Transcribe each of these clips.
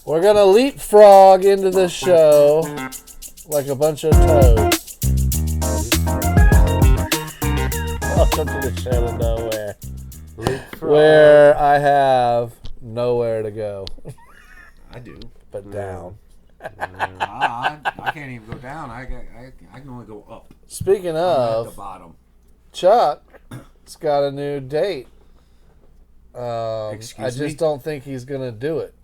We're going to leapfrog into this show like a bunch of toads. Welcome to the channel nowhere. Where I have nowhere to go. I do. But down. I can't even go down. I can only go up. Speaking I'm of, at the bottom. Chuck's got a new date. I Excuse just me? don't think he's going to do it.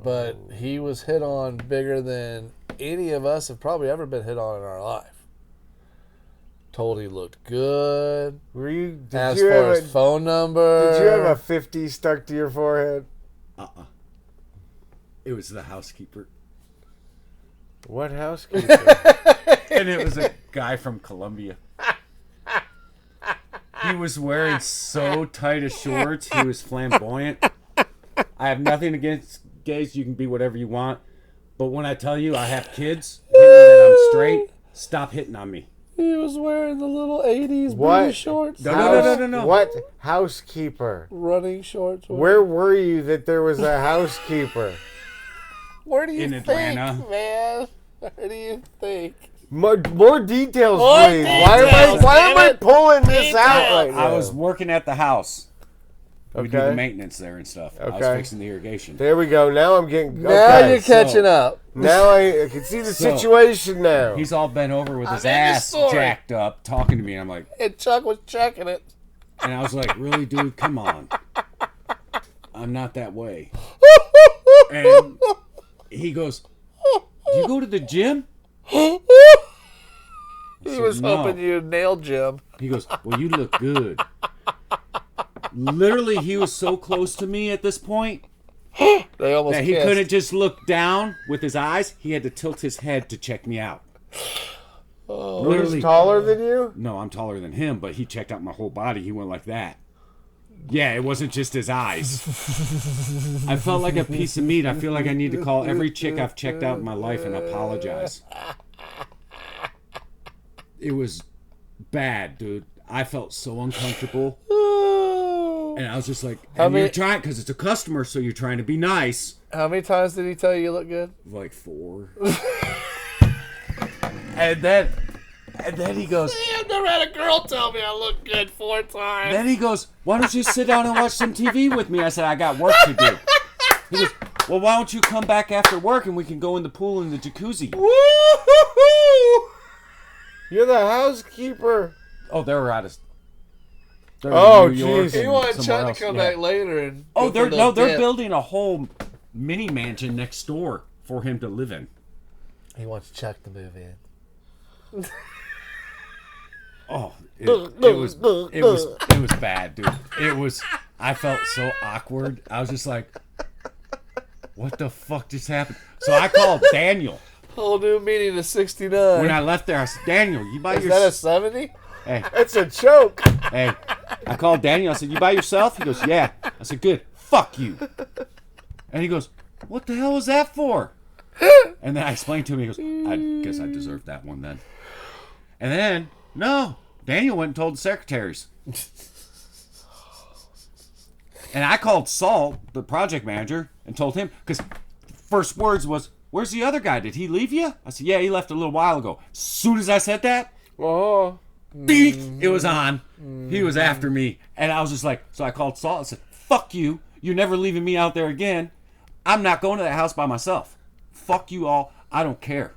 But he was hit on bigger than any of us have probably ever been hit on in our life. Told he looked good. Asked for his phone number. Did you have a 50 stuck to your forehead? It was the housekeeper. What housekeeper? And it was a guy from Colombia. He was wearing so tight of shorts. He was flamboyant. I have nothing against gays. You can be whatever you want. But when I tell you I have kids, hitting that I'm straight, stop hitting on me. He was wearing the little 80s What? blue shorts. No. What housekeeper? Running shorts. Where were you that there was a housekeeper? Where do you In think, Atlanta. man? Where do you think? More details, More please. details, Why am I damn it. pulling this out right now? I was working at the house. We do the Okay. maintenance there and stuff. I was Okay. fixing the irrigation. There we go. Now I'm getting. Now Okay. you're catching up. Now I can see the So, situation now. He's all bent over with his I'm in the ass story. jacked up, talking to me. I'm like, And Chuck was checking it. and I was like, really, dude? Come on. I'm not that way. And he goes, do you go to the gym? He said, was "No." hoping you'd nail Jim. He goes, well, you look good. Literally, he was so close to me at this point They almost that he kissed. couldn't just look down with his eyes. He had to tilt his head to check me out. Who's taller than you? No, I'm taller than him, but he checked out my whole body. He went like that. Yeah, it wasn't just his eyes. I felt like a piece of meat. I feel like I need to call every chick I've checked out in my life and apologize. It was bad, dude. I felt so uncomfortable. And I was just like, and you're trying, because it's a customer, so you're trying to be nice. How many times did he tell you look good? Like 4. and then he goes, I've never had a girl tell me I look good 4 times. then he goes, why don't you sit down and watch some TV with me? I said, I got work to do. He goes, well, why don't you come back after work and we can go in the pool and the jacuzzi? Woo-hoo-hoo! You're the housekeeper. Oh, they're out of. They're Oh, in New York jeez. and He wanted somewhere Chuck else, to come yeah. back later and. Oh, go for they're dip. building a whole mini mansion next door for him to live in. He wants Chuck to move in. Oh, it was bad, dude. It was. I felt so awkward. I was just like, what the fuck just happened? So I called Daniel. Whole new meaning to 69. When I left there, I said, Daniel, you by Is yourself? that a 70? Hey, It's a joke. hey. I called Daniel. I said, you by yourself? He goes, yeah. I said, good. Fuck you. And he goes, what the hell was that for? And then I explained to him. He goes, I guess I deserved that one then. And then, no. Daniel went and told the secretaries. And I called Salt, the project manager, and told him, because first words was, where's the other guy? Did he leave you? I said, yeah, he left a little while ago. As soon as I said that, Oh. beep, it was on. He was after me. And I was just like, so I called Salt and said, fuck you. You're never leaving me out there again. I'm not going to that house by myself. Fuck you all. I don't care.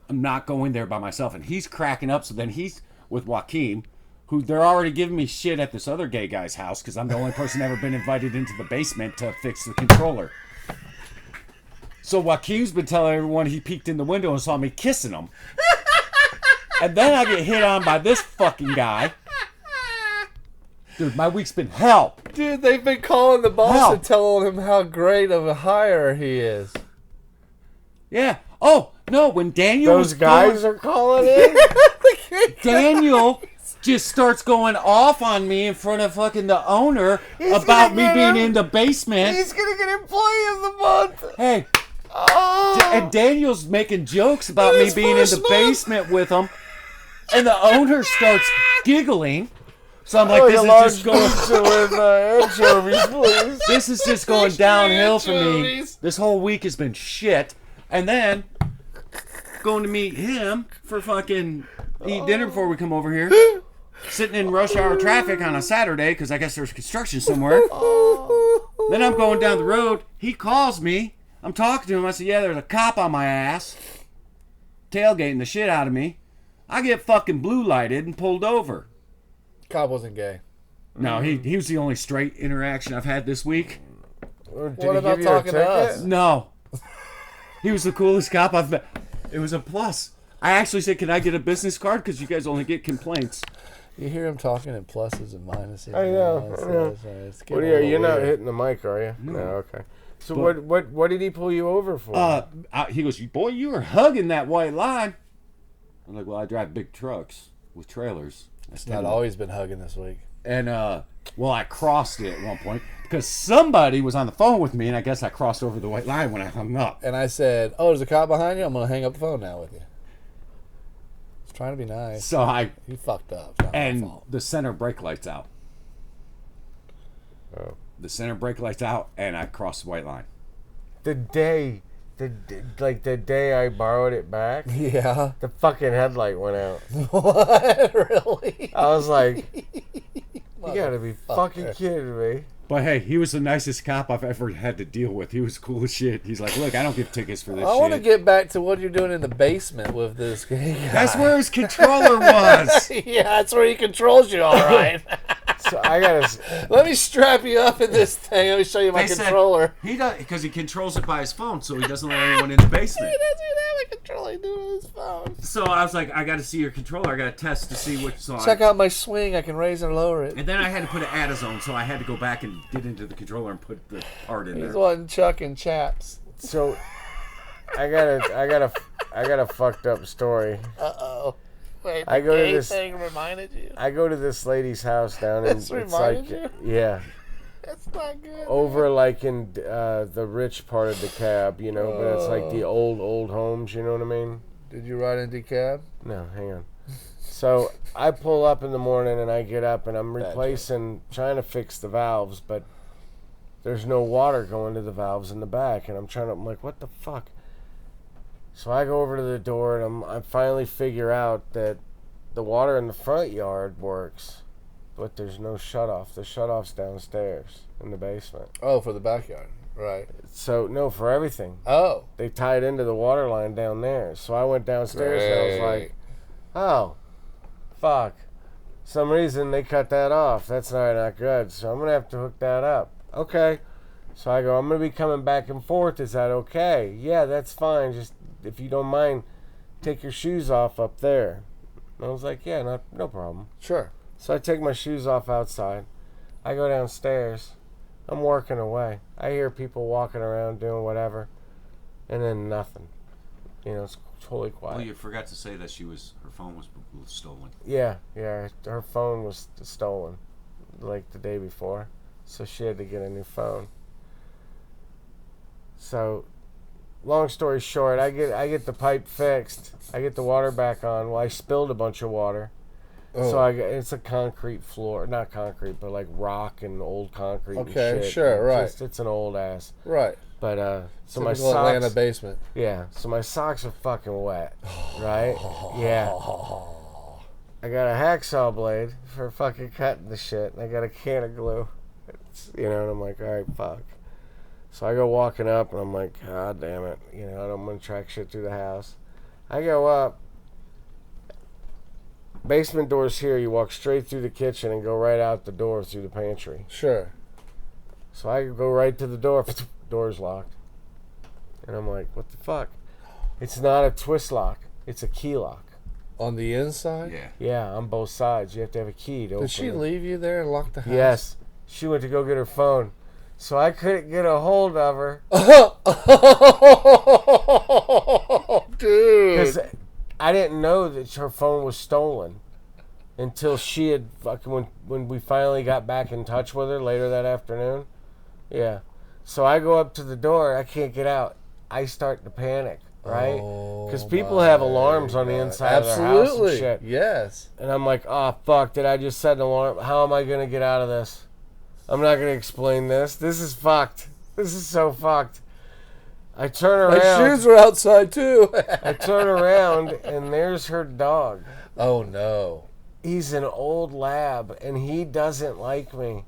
I'm not going there by myself. And he's cracking up. So then he's with Joaquin, who they're already giving me shit at this other gay guy's house because I'm the only person ever been invited into the basement to fix the controller. So Joaquin's been telling everyone he peeked in the window and saw me kissing him. And then I get hit on by this fucking guy. Dude, my week's been hell. Dude, they've been calling the boss Hell. and telling him how great of a hire he is. Yeah. Oh, no, when Daniel Those was guys going, are calling in? Daniel just starts going off on me in front of fucking the owner He's about gonna me get being him. in the basement. He's going to get Employee of the Month. Hey, Oh. and Daniel's making jokes about me His being in first the month. basement with him. And the owner starts giggling. So I'm like, Oh, this a is large just going. pizza with anchovies, please. This is just going downhill for me. anchovies. This whole week has been shit. And then going to meet him for fucking eat dinner before we come over here. Sitting in rush hour traffic on a Saturday because I guess there's construction somewhere. Then I'm going down the road. He calls me. I'm talking to him. I said, yeah, there's a cop on my ass. Tailgating the shit out of me. I get fucking blue lighted and pulled over. Cop wasn't gay. No, he was the only straight interaction I've had this week. Did What he about give you a talking to ticket? us? No. He was the coolest cop I've met. It was a plus. I actually said, can I get a business card? Because you guys only get complaints. You hear him talking in pluses and minuses. I know, It's I know. it's What getting are a you? You're little not weird. hitting the mic, are you? No. Okay. So But- what did he pull you over for? He goes, boy, you were hugging that white line. I'm like, well, I drive big trucks with trailers. It's not always been hugging this week. And, well, I crossed it at one point because somebody was on the phone with me, and I guess I crossed over the white line when I hung up. And I said, "Oh, there's a cop behind you. I'm gonna hang up the phone now with you." I was trying to be nice. So He fucked up. It's not my and fault. the center brake light's out. Oh. The center brake light's out, and I crossed the white line. The day I borrowed it back, Yeah. the fucking headlight went out. What? Really? I was like, you gotta be fucking kidding me. But hey, he was the nicest cop I've ever had to deal with. He was cool as shit. He's like, look, I don't give tickets for this I shit. want to get back to what you're doing in the basement with this guy. That's where his controller was. Yeah, that's where he controls you. All right. So I gotta. Let me strap you up in this thing. Let me show you my controller. He does because he controls it by his phone, so he doesn't let anyone in the basement. He doesn't even have a controller. He doing it on his phone. So I was like, I got to see your controller. I got to test to see which. So Check out my swing. I can raise and lower it. And then I had to put an AdaZone, so I had to go back and get into the controller and put the part in He's there. wanting Chuck and Chaps. So I got a fucked up story. Uh-oh. Wait, I the go to gay this- thing reminded you? I go to this lady's house down in. This It's reminded like, you? yeah, That's not good. over like in the rich part of DeKalb, you know, but it's like the old homes, you know what I mean? Did you ride in decab? No, hang on. So I pull up in the morning and I get up and I'm Bad replacing, trying to fix the valves, but there's no water going to the valves in the back, and I'm like, what the fuck? So I go over to the door and I finally figure out that the water in the front yard works, but there's no shut off. The shut off's downstairs in the basement. Oh, for the backyard. Right. So no, for everything. Oh. They tied into the water line down there. So I went downstairs and I was Great. like, oh, fuck. Some reason they cut that off. That's not good. So I'm going to have to hook that up. Okay. So I go, I'm going to be coming back and forth. Is that okay? Yeah, that's fine. Just, if you don't mind, take your shoes off up there. And I was like, yeah, no problem. Sure. So I take my shoes off outside. I go downstairs. I'm working away. I hear people walking around doing whatever. And then nothing. You know, it's totally quiet. Well, you forgot to say that her phone was stolen. Yeah, her phone was stolen like the day before, so she had to get a new phone. So, long story short, I get the pipe fixed. I get the water back on. Well, I spilled a bunch of water, so it's a concrete floor, not concrete, but like rock and old concrete. Okay, and shit. sure, right. It's an old ass. Right. But so my Typical Atlanta socks. basement. Yeah, so my socks are fucking wet, right? Yeah. I got a hacksaw blade for fucking cutting the shit, and I got a can of glue. And I'm like, all right, fuck. So I go walking up, and I'm like, God damn it. I don't want to track shit through the house. I go up. Basement door's here. You walk straight through the kitchen and go right out the door through the pantry. Sure. So I go right to the door. Door's locked. And I'm like, what the fuck? It's not a twist lock. It's a key lock. On the inside? Yeah. Yeah, on both sides. You have to have a key to open Did she it. leave you there and lock the house? Yes. She went to go get her phone. So I couldn't get a hold of her. Dude. Because I didn't know that her phone was stolen until she had fucking when we finally got back in touch with her later that afternoon. Yeah. So I go up to the door. I can't get out. I start to panic. right? Oh, Because people have alarms on the my inside of their house and Absolutely. shit. Yes. And I'm like, oh, fuck, did I just set an alarm? How am I going to get out of this? I'm not going to explain this. This is fucked. This is so fucked. I turn My around. shoes are outside too. I turn around, and there's her dog. Oh no. He's an old lab, and he doesn't like me.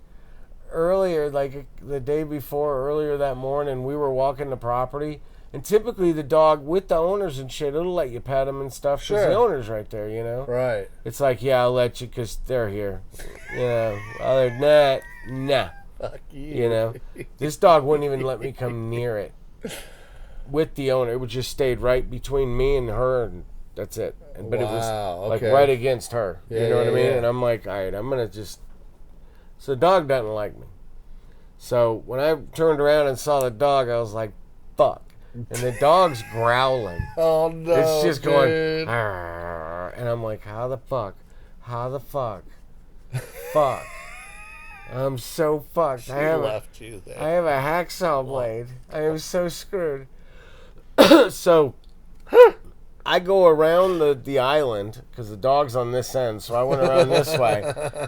Earlier, like the day before, earlier that morning, we were walking the property, and typically the dog, with the owners and shit, it'll let you pet him and stuff, because Sure. the owner's right there, you know? Right. It's like, yeah, I'll let you, because they're here. You know, other than that, nah. Fuck you. You know? This dog wouldn't even let me come near it. With the owner, it would just stayed right between me and her, and that's it. But it was Wow, like okay. right against her. Yeah, You know what I yeah, mean? yeah. And I'm like, all right, I'm gonna just. So the dog doesn't like me. So when I turned around and saw the dog, I was like, fuck. And the dog's growling. Oh no. It's just going, dude. "Arr." And I'm like, how the fuck? How the fuck? Fuck. I'm so fucked. She I have left you there. I have a hacksaw blade. I am so screwed. So I go around the island because the dog's on this end, so I went around this way.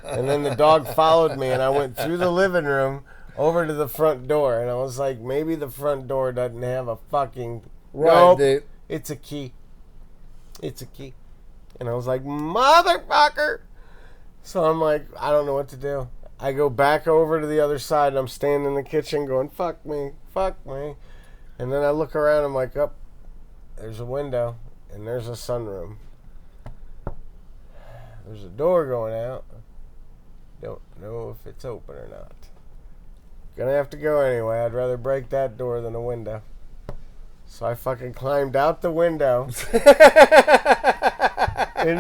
And then the dog followed me, and I went through the living room over to the front door. And I was like, maybe the front door doesn't have a fucking... Right, Nope, dude. it's a key. It's a key. And I was like, motherfucker! So I'm like, I don't know what to do. I go back over to the other side, and I'm standing in the kitchen going, fuck me, fuck me. And then I look around, I'm like, oh, there's a window, and there's a sunroom. There's a door going out. Don't know if it's open or not. Gonna have to go anyway. I'd rather break that door than a window. So I fucking climbed out the window into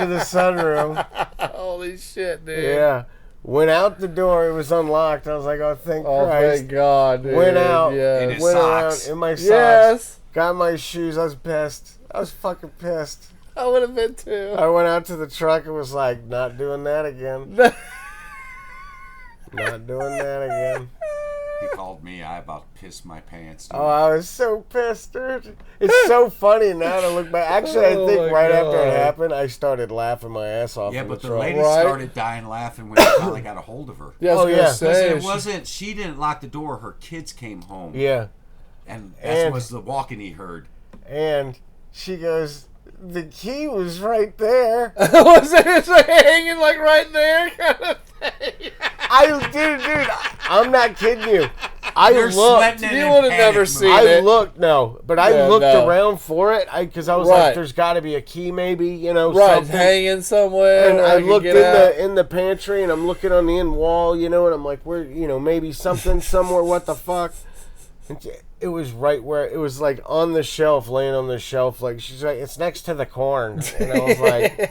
the sunroom. Holy shit, dude. Yeah. Went out the door. It was unlocked. I was like, oh, thank Oh, Christ. thank God, dude. Went out. Yes. In his Went socks. around in my socks. Yes. Got my shoes. I was pissed. I was fucking pissed. I would have been too. I went out to the truck and was like, not doing that again. Not doing that again. He called me. I about pissed my pants. Dude. Oh, I was so pissed, dude. It's so funny now to look back. Actually, I Oh think my right after it God. happened, I started laughing my ass off. Yeah, in but the truck. lady Right. started dying laughing when I finally got a hold of her. Yeah, I was Oh, gonna yeah. Because say, it wasn't, she didn't lock the door. Her kids came home. Yeah. And that And- was the walking he heard. And she goes, the key was right there. was it hanging like right there? Kind of thing. Dude, I'm not kidding you. I They're looked. sweating it You in would've panic never mode. seen I it. looked, no, but I Yeah, looked no. around for it because I was Right. like, "There's got to be a key, maybe, you know, Right, something." hanging somewhere. And where I could looked get in out. the pantry, and I'm looking on the end wall, you know, and I'm like, "Where, you know, maybe something somewhere? What the fuck?" And it was right where it was, like on the shelf, laying on the shelf. Like she's like, "It's next to the corn," and I was like,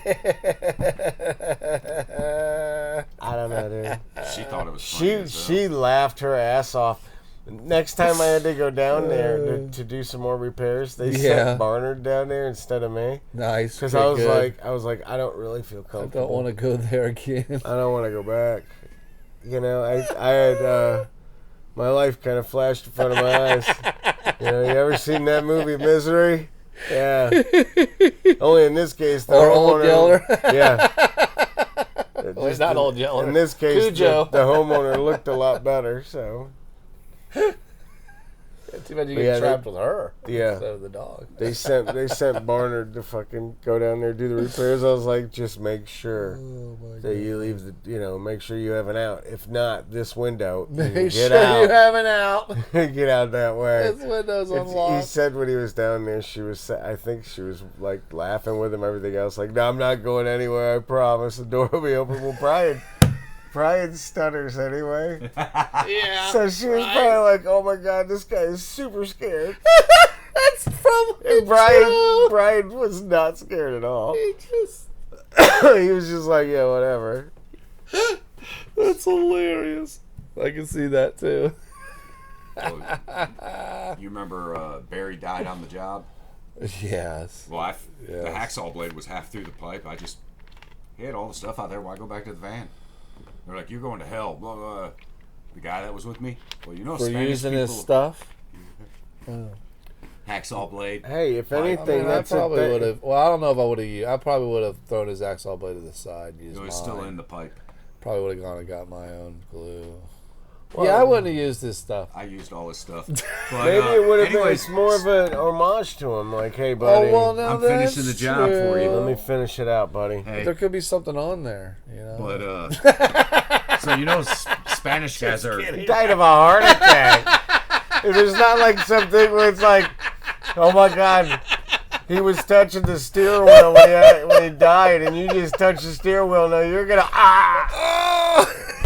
"I don't know, dude." She thought it was funny. She laughed her ass off. Next time I had to go down there to do some more repairs, they Yeah. sent Barnard down there instead of me Nice. because good, I was good. like, I don't really feel I comfortable. don't want to go there again. I don't want to go back. You know, I had my life kind of flashed in front of my eyes. You know, you ever seen that movie Misery? Yeah. Only in this case, the Or Old homeowner- Yeller. Yeah. Well, he's not Old Yeller. In this case, Cujo. the homeowner looked a lot better. So Too bad you But get yeah, trapped with her. yeah. Instead of the dog. they sent Barnard to fucking go down there do the repairs. I was like, just make sure Oh my that you leave the, you know, make sure you have an out. If not, this window, you can Make get sure out. you have an out. Get out that way. This window's He unlocked. said when he was down there, I think she was like laughing with him, everything else. Like, no, I'm not going anywhere. I promise. The door will be open. Well, Brian stutters anyway. Yeah. So she was right. probably like, oh my God, this guy is super scared. That's probably And Brian true. was not scared at all. He just, He was just like, yeah, whatever. that's hilarious. I can see that too. You remember Barry died on the job? Yes. Well, the Yes. hacksaw blade was half through the pipe. He had all the stuff out there. Why go back to the van? They're like, you're going to hell. Blah, blah. The guy that was with me, well, you know, For Spanish using people, his stuff. Oh. Hacksaw blade. Hey, if I anything, mean, I that's a probably thing. would have. Well, I don't know if I would have used. I probably would have thrown his Axle blade to the side. And used It was mine. still in the pipe. Probably would have gone and got my own glue. Well, yeah, I wouldn't have used this stuff. I used all his stuff. But, Maybe it would have been. anyways, It's more of an homage to him. Like, hey, buddy, Oh well, now I'm finishing that's the job for you. true. let me finish it out, buddy. Hey, There could be something on there, you know. but so Spanish guys are. He died of a heart attack. If it's not like something where it's like, oh my God, he was touching the steering wheel when he died, and you just touched the steering wheel. No, you're gonna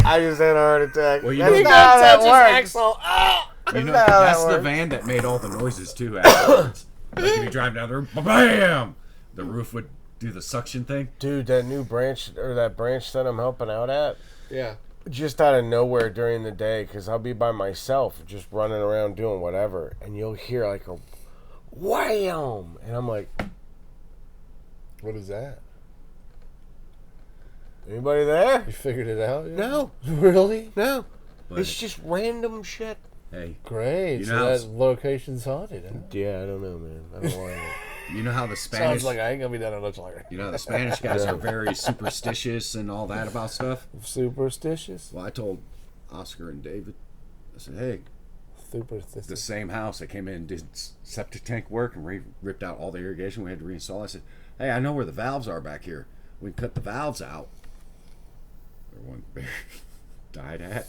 I just had a heart attack. Well, you That's know- not how that Touch his works. axle. Ah! You know, That's not how that's that the works. van that made all the noises too afterwards. Like if you drive down the roof, bam, the roof would do the suction thing. Dude, that new branch that that I'm helping out at, Yeah. just out of nowhere during the day, because I'll be by myself, just running around doing whatever, and you'll hear like a wham, and I'm like, What is that? anybody there? You figured it out? yet? No, Really? no. But It's just random shit. hey, Great. You so know how that location's haunted. Huh? Yeah, I don't know, man. I don't like it. you know how the Sounds Spanish, like I ain't gonna be down there much longer. you know, the Spanish guys are very superstitious and all that about stuff. Superstitious. Well, I told Oscar and David, I said, hey, the Superstitious. same house that came in and did septic tank work and ripped out all the irrigation. We had to reinstall. I said, hey, I know where the valves are back here. We can cut the valves out. Or one Barry died at.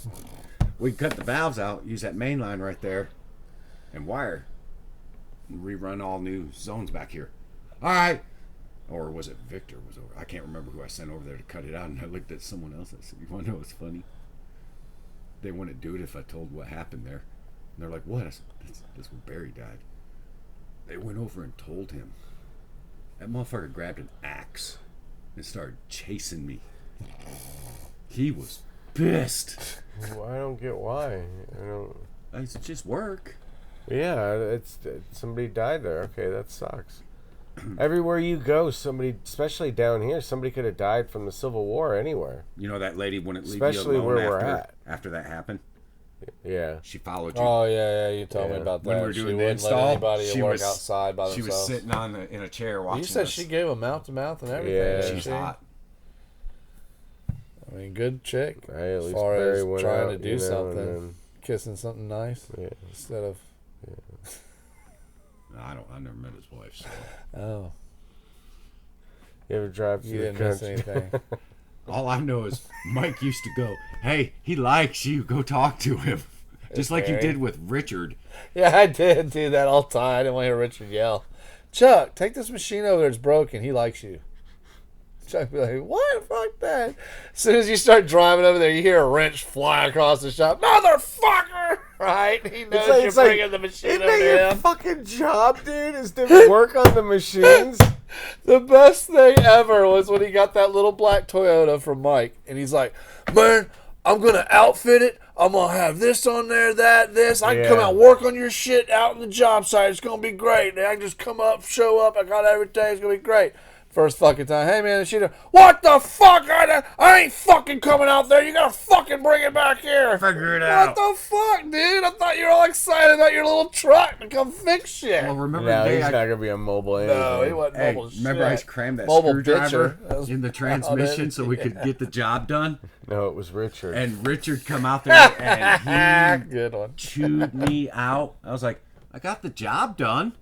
We can cut the valves out, use that main line right there, and wire. And rerun all new zones back here. All right. Or was it Victor was over? I can't remember who I sent over there to cut it out. And I looked at someone else. I said, you want to know what's funny? They wouldn't do it if I told what happened there. And they're like, what? I said, that's when Barry died. They went over and told him. That motherfucker grabbed an axe and started chasing me. He was pissed. Well, I don't get why. I don't. I said, just work. Yeah, it's somebody died there. Okay, that sucks. Everywhere you go, somebody, especially down here, somebody could have died from the Civil War anywhere. You know that lady wouldn't leave Especially you alone where we're after, at. after that happened? Yeah. She followed you. Oh yeah, you told me Yeah. about that. When we were She doing the wouldn't let install, anybody she work was- outside by She themselves. was sitting in a chair watching You said us. she gave him mouth to mouth and everything. Yeah. didn't She's she? hot. I mean, good chick. Hey, at As least far Barry as went trying out, to do you know, something, and kissing something nice then, instead of No, I never met his wife. So. oh, you ever drive you through didn't the miss country? anything. All I know is Mike used to go, hey, he likes you. Go talk to him. Just like you Barry? did with Richard. Yeah, I did do that all the time. I didn't want to hear Richard yell. Chuck, take this machine over there. It's broken. He likes you. Chuck be like, what? Fuck that. As soon as you start driving over there, you hear a wrench fly across the shop. Motherfucker! Right? He knows you're it's like, bringing the machine isn't over that to your him. fucking job, dude? Is to work on the machines? The best thing ever was when he got that little black Toyota from Mike, and he's like, man, I'm going to outfit it. I'm going to have this on there, this. I can come Yeah. out, work on your shit out in the job site. It's going to be great. And I can just come up, show up. I got everything. It's going to be great. First fucking time. Hey, man, what the fuck? I ain't fucking coming out there. You got to fucking bring it back here. Figure it What out. the fuck, dude? I thought you were all excited about your little truck to come fix shit. Well, remember No, the day he's I not gonna be a mobile anything. No, he wasn't Hey, mobile remember I shit. crammed that Mobile screwdriver bitcher. That was in the about transmission it. so we could get the job done? No, it was Richard. And Richard come out there and he Good one. chewed me out. I was like, I got the job done.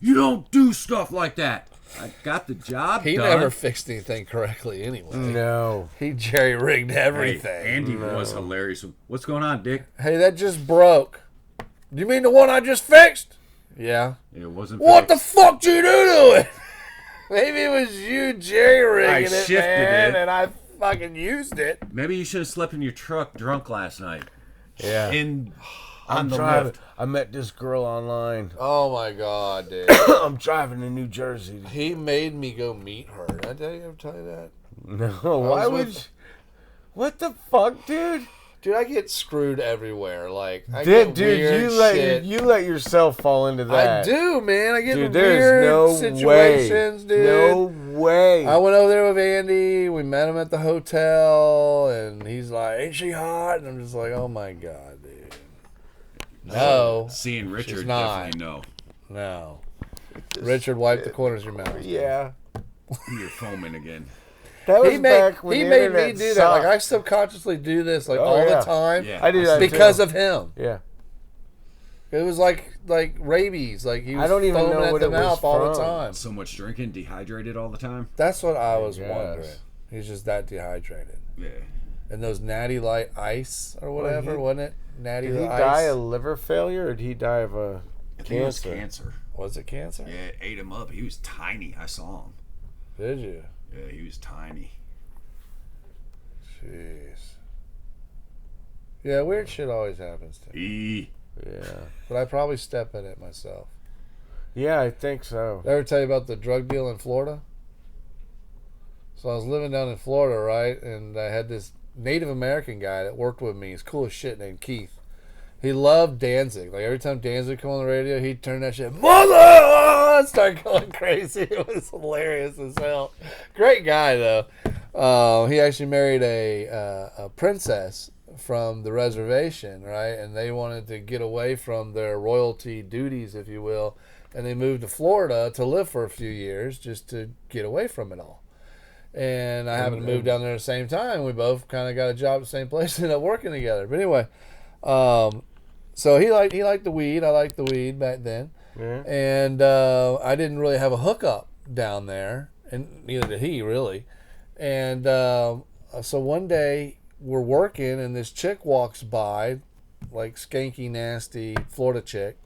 You don't do stuff like that. I got the job He done. never fixed anything correctly anyway. no. He jerry rigged Hey, everything. Andy was hilarious. What's going on, Dick? Hey, that just broke. You mean the one I just fixed? Yeah. It wasn't What the fixed. fuck you do to it? Maybe it was you jerry rigging I it, shifted man, it. and I fucking used it. Maybe you should have slept in your truck drunk last night. Yeah. On I'm the driving. lift. I met this girl online. Oh my god, dude. I'm driving to New Jersey. He made me go meet her. Did I ever tell you that? No, why was would with- you? What the fuck, dude? Dude, I get screwed everywhere. Like, I Dude, get weird shit. you let yourself fall into that. I do, man. I get Dude, in there's weird no situations, way. dude. No way. I went over there with Andy. We met him at the hotel, and he's like, "Ain't she hot?" And I'm just like, "Oh my god, dude." No, Seeing Richard, not. definitely no. No. Richard, wipe the corners of your mouth. Yeah. You're foaming again. That was He back when made the me internet do that. Like, I sucked. subconsciously do this like Oh, all yeah. the time. Yeah. I do that Because too. of him. Yeah. It was like rabies. Like he was I don't even foaming know at what the it was mouth all the from. time. So much drinking, dehydrated all the time. That's what I was guess. wondering. He's just that dehydrated. Yeah. And those Natty Light Ice or whatever, wasn't it? Natty Did he Ice. die of liver failure or did he die of a I think it was cancer? cancer. Was it cancer? Yeah, it ate him up. He was tiny. I saw him. Did you? Yeah, he was tiny. Jeez. Yeah, weird shit always happens to me. Yeah. But I probably step in it myself. Yeah, I think so. Did I ever tell you about the drug deal in Florida? So I was living down in Florida, right? And I had this Native American guy that worked with me. He's cool as shit, named Keith. He loved Danzig. Like every time Danzig would come on the radio, he'd turn that shit, mother, and start going crazy. It was hilarious as hell. Great guy though. He actually married a princess from the reservation, right? And they wanted to get away from their royalty duties, if you will, and they moved to Florida to live for a few years just to get away from it all. And I happened to move down there at the same time. We both kind of got a job at the same place and ended up working together. But anyway, so he liked the weed. I liked the weed back then. Yeah. And I didn't really have a hookup down there, and neither did he really. And so one day we're working, and this chick walks by, like skanky, nasty Florida chick.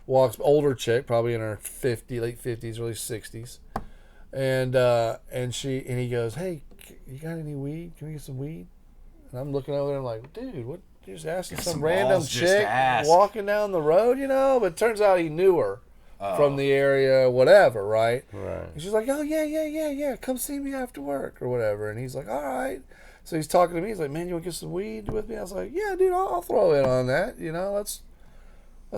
Older chick, probably in her late 50s, early 60s. And he goes, "Hey, you got any weed? Can we get some weed?" And I'm looking over there, I'm like, "Dude, what? You're just asking Got some some random balls just to chick ask." walking down the road, you know?" But it turns out he knew her from the area, whatever, right? Right. And she's like, "Oh yeah, come see me after work or whatever." And he's like, "All right." So he's talking to me. He's like, "Man, you want to get some weed with me?" I was like, "Yeah, dude, I'll throw in on that. You know, let's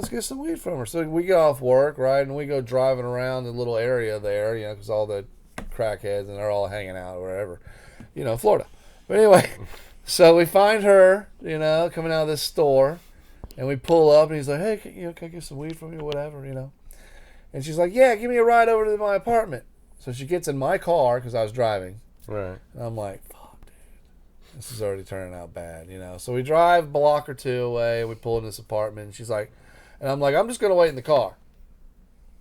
get some weed from her." So we get off work, right, and we go driving around the little area there, you know, because all the crackheads and they're all hanging out or wherever, you know, Florida. But anyway, so we find her, you know, coming out of this store, and we pull up, and he's like, "Hey, can I get some weed from you, whatever, you know?" And she's like, "Yeah, give me a ride over to my apartment." So she gets in my car because I was driving, Right. and I'm like, "Fuck, dude, this is already turning out bad," you know. So we drive a block or two away. We pull in this apartment, and she's like, and I'm like, "I'm just gonna wait in the car."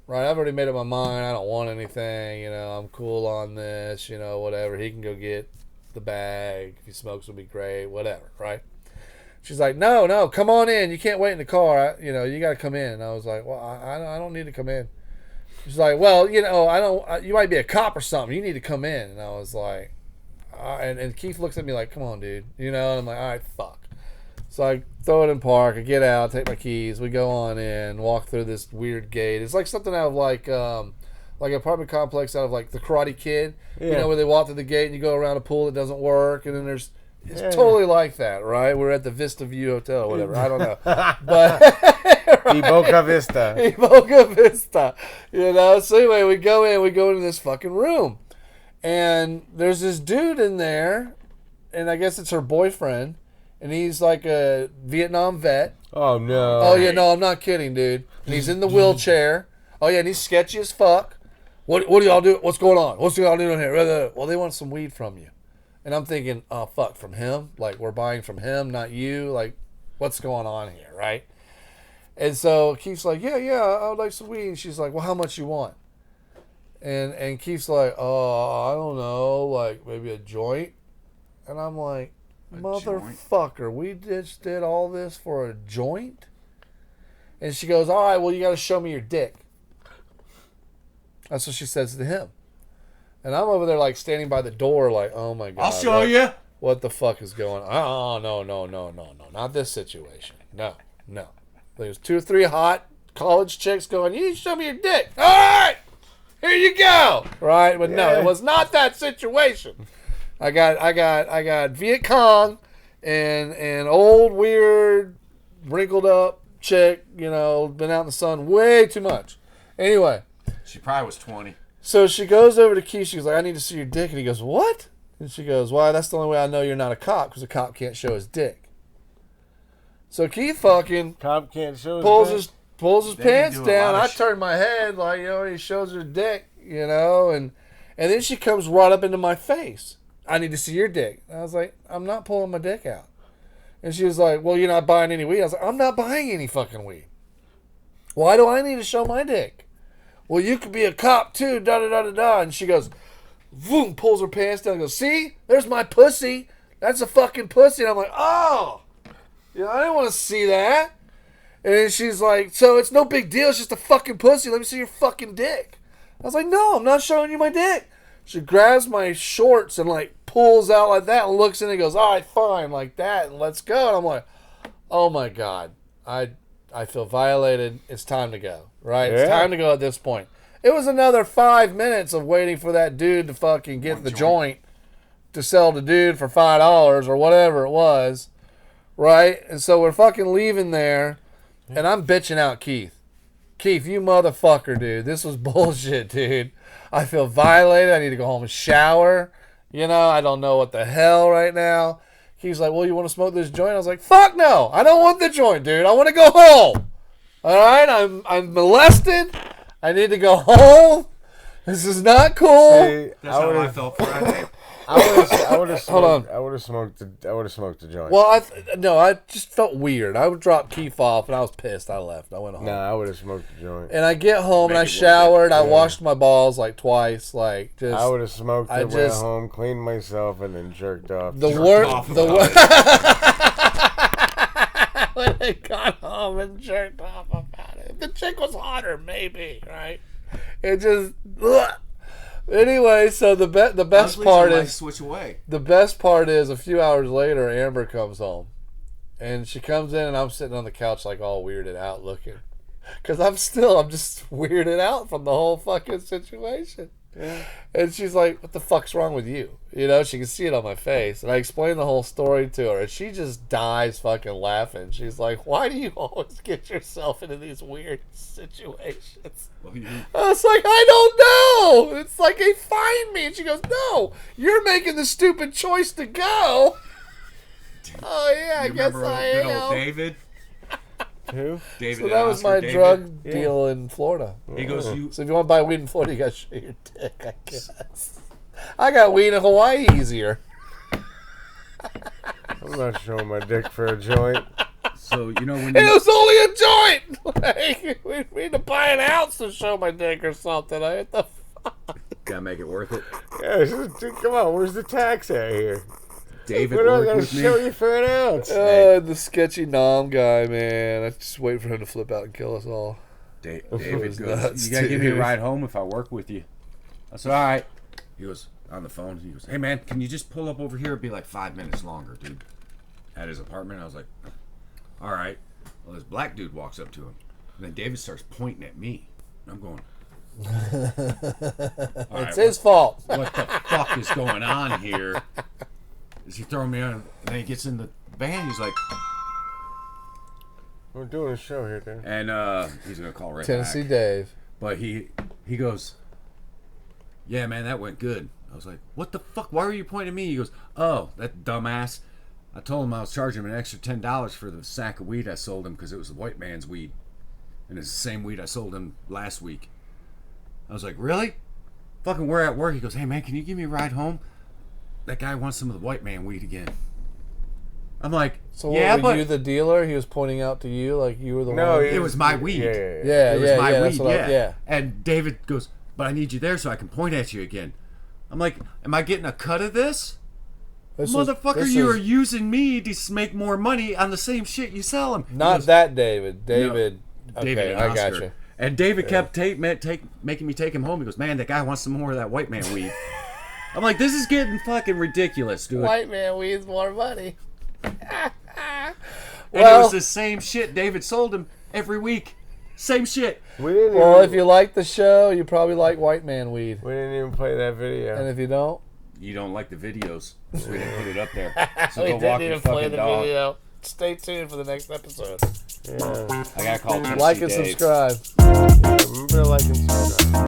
Right, I've already made up my mind. I don't want anything, you know. I'm cool on this, you know, whatever. He can go get the bag. If he smokes, it'll be great, whatever, right? She's like, no, come on in. You can't wait in the car. You know, you got to come in. And I was like, well, I don't need to come in. She's like, well, you know, you might be a cop or something. You need to come in. And I was like, and Keith looks at me like, come on, dude. You know, and I'm like, all right, fuck. So I throw it in park. I get out, take my keys. We go on in, walk through this weird gate. It's like something out of like an apartment complex out of like the Karate Kid. Yeah. You know, where they walk through the gate and you go around a pool that doesn't work, and then it's totally like that, right? We're at the Vista View Hotel, or whatever. I don't know, but The Boca Vista. Boca Vista. You know. So anyway, we go into this fucking room, and there's this dude in there, and I guess it's her boyfriend. And he's like a Vietnam vet. Oh no. Oh, yeah, no, I'm not kidding, dude. And he's in the wheelchair. Oh, yeah, and he's sketchy as fuck. What do y'all do? What's going on? What's y'all doing here? Well, they want some weed from you. And I'm thinking, oh, fuck, from him? Like, we're buying from him, not you? Like, what's going on here, right? And so Keith's like, yeah, I would like some weed. And she's like, well, how much you want? And Keith's like, oh, I don't know, like maybe a joint. And I'm like, motherfucker, we just did all this for a joint? And she goes, all right, well, you got to show me your dick. That's what she says to him. And I'm over there, like, standing by the door, like, oh, my God. I'll show you. What the fuck is going on? Oh, no. Not this situation. No. There's 2 or 3 hot college chicks going, you need to show me your dick. All right, here you go. Right? But no, it was not that situation. I got Viet Cong and an old, weird, wrinkled up chick, you know, been out in the sun way too much. Anyway. She probably was 20. So she goes over to Keith. She's like, I need to see your dick. And he goes, what? And she goes, why, that's the only way I know you're not a cop, because a cop can't show his dick. So Keith fucking Cop can't show his pulls dick. his pulls his They can pants do a down. lot I of turn my head like, he shows her dick, and then she comes right up into my face. I need to see your dick. I was like, I'm not pulling my dick out. And she was like, well, you're not buying any weed. I was like, I'm not buying any fucking weed. Why do I need to show my dick? Well, you could be a cop too, da-da-da-da-da. And she goes, boom, pulls her pants down and goes, see? There's my pussy. That's a fucking pussy. And I'm like, oh. I didn't want to see that. And then she's like, so it's no big deal. It's just a fucking pussy. Let me see your fucking dick. I was like, no, I'm not showing you my dick. She grabs my shorts and like pulls out like that and looks in and goes, all right, fine, like that, and let's go. And I'm like, oh my God. I feel violated. It's time to go, right? It's time to go at this point. It was another 5 minutes of waiting for that dude to fucking get the joint to sell the dude for $5 or whatever it was, right? And so we're fucking leaving there, and I'm bitching out Keith. Keith, you motherfucker, dude. This was bullshit, dude. I feel violated. I need to go home and shower. I don't know what the hell right now. He's like, well, you want to smoke this joint? I was like, fuck no. I don't want the joint, dude. I want to go home. All right? I'm molested. I need to go home. This is not cool. See, That's how I felt Friday. I would have Hold on. smoked. I would have smoked the joint. Well, I just felt weird. I would drop Keith off, and I was pissed. I left. I went home. I would have smoked the joint. And I get home, and I Make it worth it. showered. I washed my balls like twice. Like, just. I would have smoked I it, went just- home, cleaned myself, and then jerked off. The Jerked worst. off The about worst. it. When I got home and jerked off about it. If the chick was hotter, maybe, right? It just. Ugh. Anyway, so the best part is switch away. the best part is a few hours later, Amber comes home, and she comes in, and I'm sitting on the couch like all weirded out looking, because I'm just weirded out from the whole fucking situation. Yeah. And she's like, what the fuck's wrong with you? She can see it on my face. And I explained the whole story to her, and she just dies fucking laughing. She's like, why do you always get yourself into these weird situations? Well, I was like, I don't know. It's like they find me. And she goes, no, you're making the stupid choice to go. Oh, yeah, I guess remember I good old am. David? Who? David So and that was Oscar my David. drug deal in Florida. He goes, you. So if you want to buy weed in Florida, you got to show your dick, I guess. I got weed in Hawaii easier. I'm not showing my dick for a joint. So when And it was only a joint. Like, we need to buy an ounce to show my dick or something. I hit the gotta make it worth it. Yeah, come on. Where's the tax at here? David We're not worked gonna with me. show you for an ounce. the sketchy nom guy, man. I just wait for him to flip out and kill us all. David was goes, nuts, you gotta give me a dude. ride home if I work with you. I said, all right. He goes, on the phone, he goes, hey man, can you just pull up over here? It'd be like 5 minutes longer, dude. At his apartment, I was like, all right. Well, this black dude walks up to him. And then David starts pointing at me. I'm going, all right, It's his fault. what the fuck is going on here? Is he throwing me on? And then he gets in the van. He's like, We're doing a show here, dude. and he's gonna call right Tennessee back. Dave. But he goes, yeah, man, that went good. I was like, what the fuck? Why were you pointing at me? He goes, oh, that dumbass. I told him I was charging him an extra $10 for the sack of weed I sold him because it was the white man's weed, and it's the same weed I sold him last week. I was like, really? Fucking, we're at work. He goes, hey man, can you give me a ride home? That guy wants some of the white man weed again. I'm like, So what, yeah, were but you the dealer? He was pointing out to you like you were the No, one? it was my weed. Yeah, It was yeah, my yeah. weed, That's what yeah. And David goes, but I need you there so I can point at you again. I'm like, am I getting a cut of this? Motherfucker, you are using me to make more money on the same shit you sell him. He Not goes, that David. David. David Okay, and I Oscar. got you. And David kept making me take him home. He goes, man, that guy wants some more of that white man weed. I'm like, this is getting fucking ridiculous, dude. White man weeds more money. And it Well- was the same shit David sold him every week. Same shit. We didn't Well, even, if you like the show, you probably like white man weed. we didn't even play that video. And if you don't, You don't like the videos, so we didn't put it up there. So we go walk your fucking dog. video. Stay tuned for the next episode. Yeah. I gotta call Tennessee Like and Dave. subscribe. Remember to like and subscribe.